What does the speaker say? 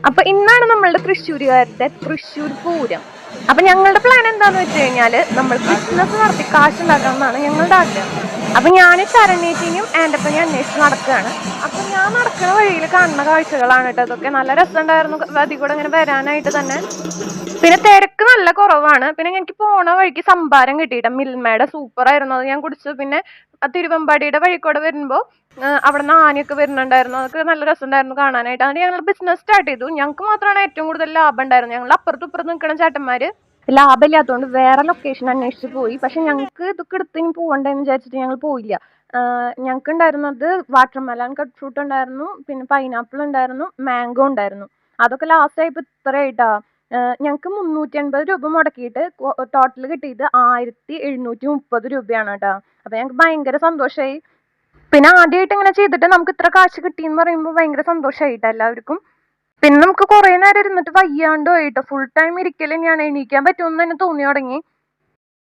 അപ്പൊ ഇന്നാണ് നമ്മളുടെ തൃശ്ശൂരുകാരുടെ തൃശ്ശൂർ പൂരം. അപ്പൊ ഞങ്ങളുടെ പ്ലാൻ എന്താന്ന് വെച്ച് കഴിഞ്ഞാല് നമ്മൾ ബിസിനസ് നടത്തി കാശുണ്ടാക്കണം എന്നാണ് ഞങ്ങളുടെ ആഗ്രഹം. അപ്പൊ ഞാൻ ശരണ്യേച്ചിയും ആൻഡപ്പനെയും അന്വേഷിച്ച് നടക്കുകയാണ്. അപ്പൊ ഞാൻ നടക്കുന്ന വഴിയിൽ കാണുന്ന കാഴ്ചകളാണ് കേട്ടോ അതൊക്കെ. നല്ല രസമുണ്ടായിരുന്നു അതിൽ കൂടെ ഇങ്ങനെ വരാനായിട്ട് തന്നെ. പിന്നെ തിരക്ക് നല്ല കുറവാണ്. പിന്നെ എനിക്ക് പോണ വഴിക്ക് സംഭാരം കിട്ടിയിട്ട് മിൽമയുടെ സൂപ്പർ ആയിരുന്നു, അത് ഞാൻ കുടിച്ചു. പിന്നെ തിരുവമ്പാടിയുടെ വഴിക്കൂടെ വരുമ്പോ അവിടെ നിന്ന് ആനയൊക്കെ വരുന്നുണ്ടായിരുന്നു, അതൊക്കെ നല്ല രസമുണ്ടായിരുന്നു കാണാനായിട്ട്. അതുകൊണ്ട് ഞങ്ങൾ ബിസിനസ് സ്റ്റാർട്ട് ചെയ്തു. ഞങ്ങൾക്ക് മാത്രമാണ് ഏറ്റവും കൂടുതൽ ലാഭം ഉണ്ടായിരുന്നത്. ഞങ്ങൾ അപ്പുറത്തും ഇപ്പുറത്തും നിൽക്കുന്ന ചേട്ടന്മാര് ലാഭമില്ലാത്തതുകൊണ്ട് വേറെ ലൊക്കേഷൻ അന്വേഷിച്ച് പോയി. പക്ഷെ ഞങ്ങൾക്ക് ഇതൊക്കെ എടുത്ത് ഇനി പോകണ്ടെന്ന് വിചാരിച്ചിട്ട് ഞങ്ങൾ പോയില്ല. ഞങ്ങൾക്ക് ഉണ്ടായിരുന്നത് വാട്ടർമെലൺ, കട്ട് ഫ്രൂട്ട് ഉണ്ടായിരുന്നു, പിന്നെ പൈനാപ്പിൾ ഉണ്ടായിരുന്നു, മാംഗോ ഉണ്ടായിരുന്നു. അതൊക്കെ ലാസ്റ്റ് ആയപ്പോൾ ഇത്രയായിട്ടാ. ഞങ്ങൾക്ക് 380 രൂപ മുടക്കിയിട്ട് ടോട്ടൽ കിട്ടിയത് 1730 രൂപയാണ് കേട്ടോ. അപ്പൊ ഞങ്ങൾക്ക് ഭയങ്കര സന്തോഷമായി. പിന്നെ ആദ്യമായിട്ട് ഇങ്ങനെ ചെയ്തിട്ട് നമുക്ക് ഇത്ര കാശ് കിട്ടിയെന്ന് പറയുമ്പോൾ ഭയങ്കര സന്തോഷമായിട്ടോ എല്ലാവർക്കും. പിന്നെ നമുക്ക് കുറെ നേരം ഇരുന്നിട്ട് വയ്യാണ്ട് പോയിട്ടോ. ഫുൾ ടൈം ഇരിക്കൽ തന്നെയാണ്, എണീക്കാൻ പറ്റുമെന്ന് തന്നെ തോന്നി തുടങ്ങി.